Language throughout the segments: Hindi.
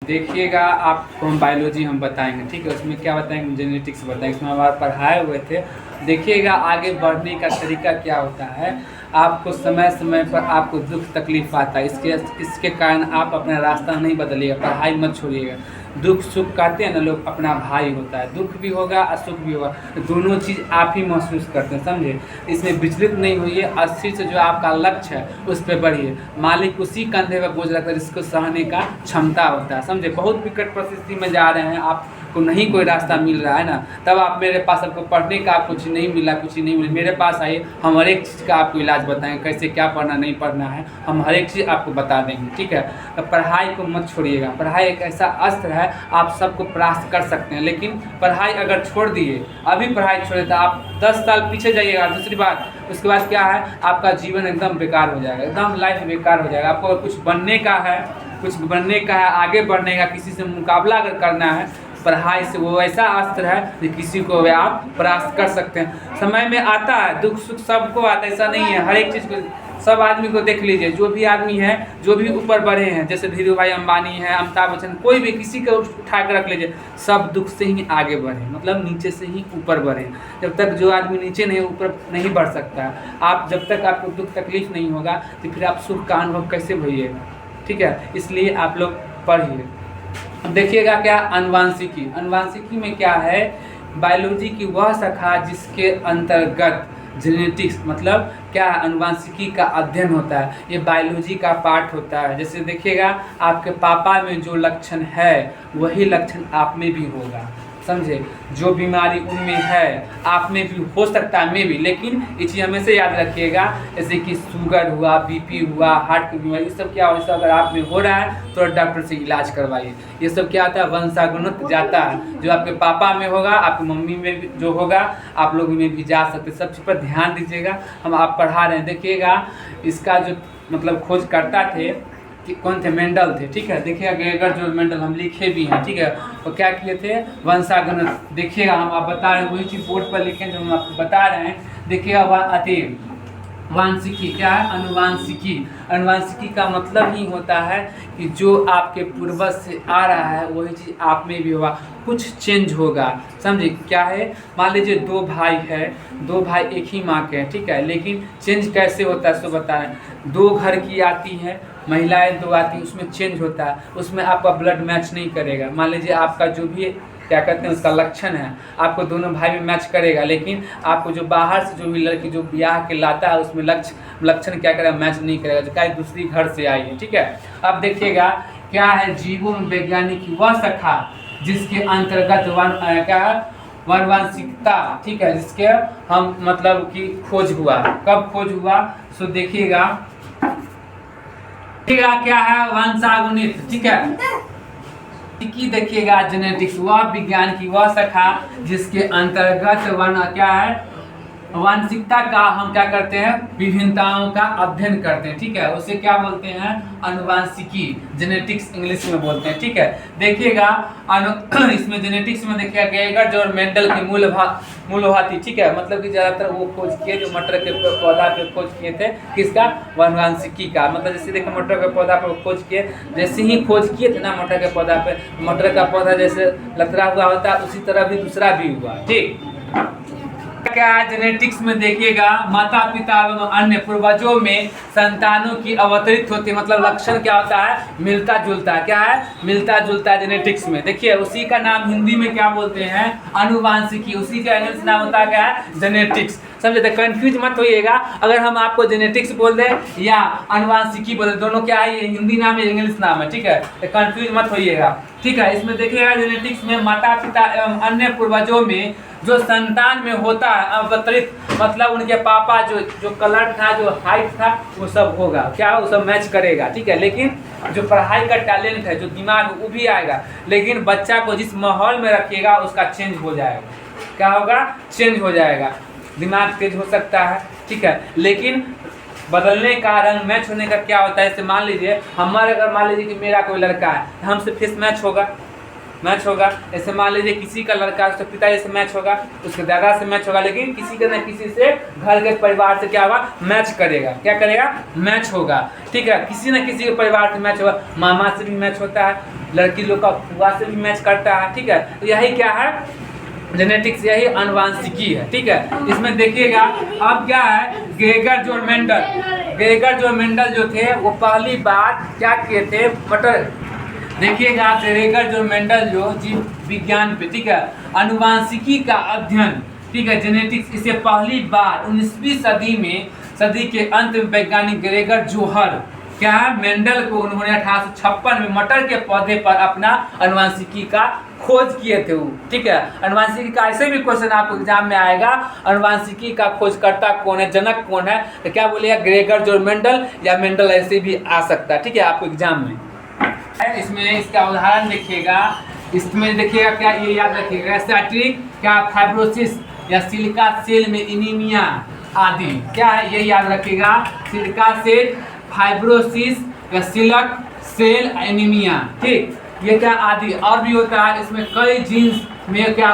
देखिएगा, आपको हम बायोलॉजी हम बताएंगे, ठीक है। उसमें क्या बताएंगे, जेनेटिक्स बताएंगे, इसमें हमारा पढ़ाए हुए थे। देखिएगा आगे बढ़ने का तरीका क्या होता है। आपको समय समय पर आपको दुख तकलीफ आता है, इसके कारण आप अपना रास्ता नहीं बदलिएगा, पढ़ाई मत छोड़िएगा। दुख सुख कहते हैं ना लोग, अपना भाई होता है। दुख भी होगा और सुख भी होगा, दोनों चीज़ आप ही महसूस करते हैं, समझे। इसमें विचलित नहीं होइए, अस्थिर से जो आपका लक्ष्य है उस पर बढ़िए। मालिक उसी कंधे पर बोझ रखकर जिसको सहने का क्षमता होता है, समझे। बहुत विकट परिस्थिति में जा रहे हैं, आपको नहीं कोई रास्ता मिल रहा है ना, तब आप मेरे पास, आपको पढ़ने का कुछ नहीं मिला, कुछ नहीं मिला, मेरे पास आइए, हम हर एक चीज़ का आपको इलाज बताएंगे, कैसे क्या पढ़ना नहीं पढ़ना है, हम हर एक चीज़ आपको बता देंगे, ठीक है। तो पढ़ाई को मत छोड़िएगा, पढ़ाई एक ऐसा अस्त्र है, आप सबको परास्त कर सकते हैं। लेकिन पढ़ाई अगर छोड़ दिए, अभी पढ़ाई छोड़े तो आप 10 साल पीछे जाइएगा। दूसरी बात, उसके बाद क्या है, आपका जीवन एकदम बेकार हो जाएगा, एकदम लाइफ बेकार हो जाएगा। आपको अगर कुछ बनने का है, आगे बढ़ने का, किसी से मुकाबला अगर करना है, पढ़ाई से वो ऐसा अस्त्र है कि किसी को आप परास्त कर सकते हैं। समय में आता है दुख सुख, सबको आता है, ऐसा नहीं है। हर एक चीज़ को, सब आदमी को देख लीजिए, जो भी आदमी है, जो भी ऊपर बढ़े हैं, जैसे धीरू भाई अंबानी है, अमिताभ बच्चन, कोई भी, किसी को उठा कर रख लीजिए, सब दुख से ही आगे बढ़े, मतलब नीचे से ही ऊपर बढ़े। जब तक जो आदमी नीचे नहीं, ऊपर नहीं बढ़ सकता है। आप जब तक आपको दुख तकलीफ नहीं होगा तो फिर आप सुख का अनुभव कैसे भइएगा, ठीक है। इसलिए आप लोग पढ़िए। अब देखिएगा क्या, अनुवांशिकी में क्या है, बायोलॉजी की वह शाखा जिसके अंतर्गत जेनेटिक्स, मतलब क्या, अनुवांशिकी का अध्ययन होता है। ये बायोलॉजी का पार्ट होता है। जैसे देखिएगा, आपके पापा में जो लक्षण है वही लक्षण आप में भी होगा, समझे। जो बीमारी उनमें है आप में भी हो सकता है, में भी। लेकिन ये चीज़ हमेशा याद रखिएगा, जैसे कि शुगर हुआ, बीपी हुआ, हार्ट की बीमारी, ये सब क्या हो, सब अगर आप में हो रहा है तो डॉक्टर से इलाज करवाइए। ये सब क्या होता है, वंशानुगत जाता है। जो आपके पापा में होगा, आपकी मम्मी में भी जो होगा, आप लोग में भी जा सकते। सब चीज़ पर ध्यान दीजिएगा, हम आप पढ़ा रहे हैं। देखिएगा, इसका जो मतलब खोज करता थे कि कौन थे, मेंडल थे, ठीक है। देखिएगा गेगर जो मेंडल, हम लिखे भी हैं, ठीक है। वो क्या किए थे, वंशागणित। देखिएगा, हम आप बता रहे हैं, वही चीज़ बोर्ड पर लिखे जो हम आपको बता रहे हैं। देखिएगा वांशिकी क्या है, अनुवांशिकी का मतलब ही होता है कि जो आपके पूर्वज से आ रहा है वही चीज़ आप में भी होगा, कुछ चेंज होगा, समझे। क्या है, मान लीजिए दो भाई एक ही माँ के हैं, ठीक है। लेकिन चेंज कैसे होता है सो बता रहे हैं। दो घर की आती हैं महिलाएं, दो आती हैं, उसमें चेंज होता है, उसमें आपका ब्लड मैच नहीं करेगा। मान लीजिए आपका जो भी क्या कहते हैं उसका लक्षण है, आपको दोनों भाई में मैच करेगा, लेकिन आपको जो बाहर से जो भी लड़की जो ब्याह के लाता है उसमें लक्षण क्या करेगा, मैच नहीं करेगा, जो क्या दूसरी घर से आई है, ठीक है। अब देखिएगा क्या है, जीवन वैज्ञानिक की वह शाखा जिसके अंतर्गत वानवांशिकता, ठीक है, जिसके हम मतलब कि खोज हुआ। कब खोज हुआ, सो देखिएगा क्या है, वंशागणित, ठीक है। देखिएगा जेनेटिक्स, वह विज्ञान की वह शाखा जिसके अंतर्गत क्या है, वांशिकता का हम क्या करते हैं, विभिन्नताओं का अध्ययन करते हैं, ठीक है। उसे क्या बोलते हैं, अनुवांशिकी, जेनेटिक्स इंग्लिश में बोलते हैं, ठीक है। देखिएगा इसमें जेनेटिक्स में देखिएगा गेगर जो मेंडल की मूलभाती, ठीक है। मतलब कि ज़्यादातर वो खोज किए जो मटर के पौधा पे खोज किए थे, किसका, अनुवांशिकी का। मतलब जैसे देखिए मटर के पौधा पर खोज किए, जैसे ही खोज किए थे ना मटर के पौधा पे, मटर का पौधा जैसे लतरा हुआ होता है उसी तरह भी दूसरा भी हुआ, ठीक। क्या जेनेटिक्स में देखिएगा, माता पिता एवं अन्य पूर्वजों में संतानों की अवतरित होती है, मतलब लक्षण क्या होता है, मिलता जुलता है। क्या है, मिलता जुलता है जेनेटिक्स में। देखिए उसी का नाम हिंदी में क्या बोलते हैं, अनुवांशिकी, उसी का इंग्लिश नाम होता है क्या है, जेनेटिक्स, समझे। तो कंफ्यूज मत होइएगा, अगर हम आपको जेनेटिक्स बोल दें या अनुवांशिकी बोल दें, दोनों क्या है, ये हिंदी नाम है, इंग्लिश नाम है, ठीक है। तो कंफ्यूज मत होइएगा, ठीक है। इसमें देखिएगा जेनेटिक्स में माता पिता एवं अन्य पूर्वजों में जो संतान में होता है अवतरित, मतलब उनके पापा जो कलर था, जो हाइट था, वो सब होगा, क्या वो सब मैच करेगा, ठीक है। लेकिन जो पढ़ाई का टैलेंट है, जो दिमाग वो भी आएगा, लेकिन बच्चा को जिस माहौल में रखिएगा उसका चेंज हो जाएगा। क्या होगा, चेंज हो जाएगा, दिमाग तेज हो सकता है, ठीक है। लेकिन बदलने का, रंग मैच होने का क्या होता है, जैसे मान लीजिए हमारे, अगर मान लीजिए कि मेरा कोई लड़का है, हमसे फेस मैच होगा, ऐसे मान लीजिए किसी का लड़का उसके पिताजी से मैच होगा, उसके दादा से मैच होगा, लेकिन किसी के न किसी से घर के परिवार से क्या होगा, मैच करेगा, क्या करेगा, मैच होगा, ठीक है। किसी न किसी के परिवार से मैच होगा, मामा से भी मैच होता है, लड़की लोग का फुआ से भी मैच करता है, ठीक है। तो यही क्या है, जेनेटिक्स, यही अनुवांशिकी है, ठीक है। इसमें देखिएगा अब क्या है, ग्रेगर जोर मेंडल जो थे वो पहली बार क्या किए थे, देखिएगा ग्रेगर जोर मेंडल जो जीव विज्ञान पे, ठीक है, अनुवांशिकी का अध्ययन, ठीक है, जेनेटिक्स, इसे पहली बार 19वीं सदी के अंत में वैज्ञानिक ग्रेगर जोहर क्या मेंडल को उन्होंने 1856 में मटर के पौधे पर अपना अनुवांशिकी का खोज किए थे, ठीक है। अनुवांशिकी का ऐसे भी क्वेश्चन आपको एग्जाम में आएगा, अनुवांशिकी का खोजकर्ता कौन है, जनक कौन है, तो क्या बोलेगा, ग्रेगर जोर मेंडल या मेंडल, ऐसे भी आ सकता है, ठीक है, आपको एग्जाम में। इसमें इसका उदाहरण देखिएगा, इसमें देखिएगा क्या, ये याद रखिएगा, स्टैटिक क्या फाइब्रोसिस या सिलिका सेल में एनीमिया आदि, क्या है ये याद रखिएगा, सिलिका सेल फाइब्रोसिस या सिलक सेल एनीमिया, ठीक, ये क्या आदि और भी होता है। इसमें कई जीन्स में क्या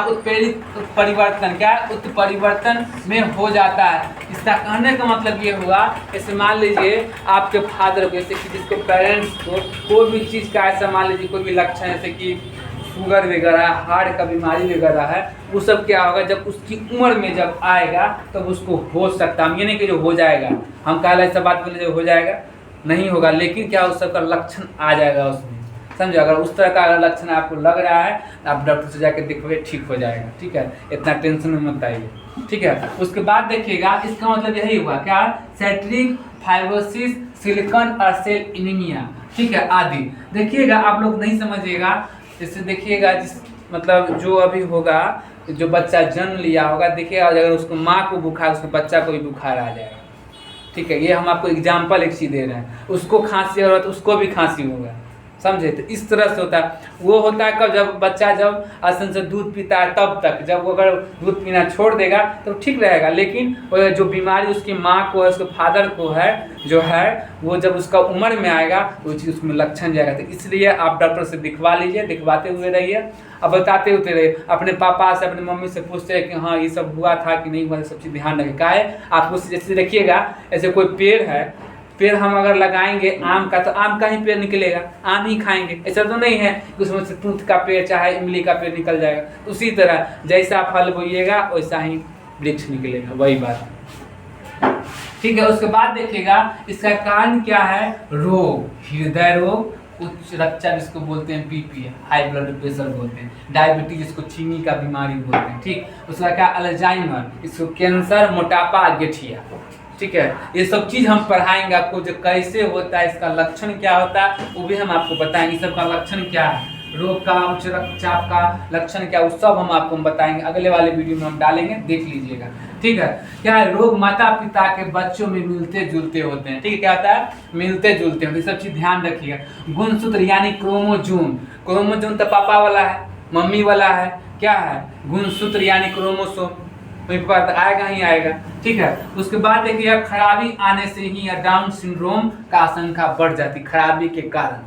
उत्परिवर्तन में हो जाता है। इसका कहने का मतलब ये हुआ, जैसे मान लीजिए आपके फादर को, जैसे कि जिसको पेरेंट्स को कोई भी चीज़ का ऐसा मान लीजिए कोई भी लक्षण, जैसे कि शुगर वगैरह, हार्ट का बीमारी वगैरह है, वो सब क्या होगा, जब उसकी उम्र में जब आएगा तब तो उसको हो सकता है। हम ये नहीं कि जो हो जाएगा, हम कहा ऐसा बात बोले जो हो जाएगा, नहीं होगा, लेकिन क्या उस सब का लक्षण आ जाएगा उसमें, समझो। अगर उस तरह का अगर लक्षण आपको लग रहा है, आप डॉक्टर से जाकर दिखवाइए, ठीक हो जाएगा, ठीक है, इतना टेंशन में मत आइए, ठीक है। उसके बाद देखिएगा, इसका मतलब यही हुआ क्या, सेट्रिक फाइब्रोसिस, सिलिकॉन और सेल एनीमिया, ठीक है, आदि। देखिएगा आप लोग नहीं समझिएगा, जैसे देखिएगा जिस मतलब जो अभी होगा, जो बच्चा जन्म लिया होगा, देखिएगा अगर उसको माँ को बुखार, उसके बच्चा को भी बुखार आ जाएगा, ठीक है। ये हम आपको एग्जाम्पल एक चीज़ दे रहे हैं, उसको खांसी हो रहा है तो उसको भी खांसी होगा, समझे। तो इस तरह से होता है, वो होता है कब, जब बच्चा जब आसन से दूध पीता है तब तक, जब वो अगर दूध पीना छोड़ देगा तो ठीक रहेगा, लेकिन जो बीमारी उसकी माँ को है, उसके फादर को है, जो है वो जब उसका उम्र में आएगा वो चीज़ उसमें लक्षण जाएगा। तो इसलिए आप डॉक्टर से दिखवा लीजिए, दिखवाते हुए रहिए, अब बताते होते रहिए, अपने पापा से अपनी मम्मी से पूछते हैं कि हाँ ये सब हुआ था कि नहीं हुआ, सब चीज़ ध्यान रखें। क्या है, आपको जैसे देखिएगा, ऐसे कोई पेड़ है, पेड़ हम अगर लगाएंगे आम का, तो आम का ही पेड़ निकलेगा, आम ही खाएंगे, ऐसा तो नहीं है कि उसमें से तूत का पेड़ चाहे इमली का पेड़ निकल जाएगा। उसी तरह जैसा फल बोइएगा वैसा ही वृक्ष निकलेगा, वही बात, ठीक है। उसके बाद देखिएगा इसका कारण क्या है, रोग, हृदय रोग, उच्च रक्तचाप जिसको बोलते हैं बीपी, हाई ब्लड प्रेशर बोलते हैं, डायबिटीज जिसको चीनी का बीमारी बोलते हैं, ठीक। उसका क्या, अल्जाइमर, इसको कैंसर, मोटापा, गठिया, ठीक है। ये सब चीज़ हम पढ़ाएंगे आपको, जो कैसे होता है, इसका लक्षण क्या होता है वो भी हम आपको बताएंगे, सबका लक्षण क्या है, रोग का, उच्च रक्तचाप का लक्षण क्या, वो सब हम आपको बताएंगे, अगले वाले वीडियो में हम डालेंगे, देख लीजिएगा, ठीक है। क्या है, रोग माता पिता के बच्चों में मिलते जुलते होते हैं, ठीक है, क्या होता है, मिलते जुलते होते हैं, सब चीज़ ध्यान रखिएगा। गुणसूत्र यानी क्रोमोजोम, क्रोमोजोम तो पापा वाला है, मम्मी वाला है, क्या है, गुणसूत्र यानी क्रोमोसोम, वहीं पर आएगा ही आएगा, ठीक है। उसके बाद देखिए खराबी आने से ही या डाउन सिंड्रोम का आशंका बढ़ जाती, खराबी के कारण।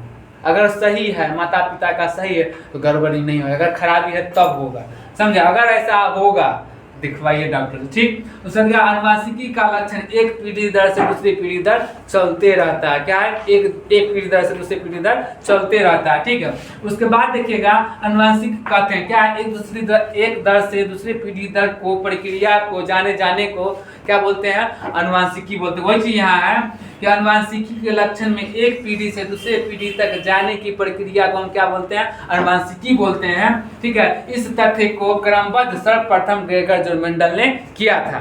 अगर सही है, माता पिता का सही है तो गड़बड़ी नहीं होगी, अगर खराबी है तब होगा, समझे। अगर ऐसा होगा दिखवाइए डॉक्टर, ठीक। तो सर क्या, अनुवांशिकी का लक्षण एक पीढ़ी दर से दूसरी पीढ़ी दर चलते रहता है, क्या है, एक पीढ़ी दर से दूसरी पीढ़ी दर चलते रहता है, ठीक है। उसके बाद देखिएगा अनुवांशिक कहते हैं क्या है, एक दर से दूसरी पीढ़ी दर को, प्रक्रिया को, जाने को क्या बोलते हैं, अनुवांशिकी बोलते हैं। वही चीज यहाँ है कि अनुवांशिकी के लक्षण में एक पीढ़ी से दूसरे पीढ़ी तक जाने की प्रक्रिया को हम क्या बोलते हैं, अनुवांशिकी बोलते हैं, ठीक है। इस तथ्य को क्रमबद्ध सर्वप्रथम ग्रेगर जोर मेंडल ने किया था।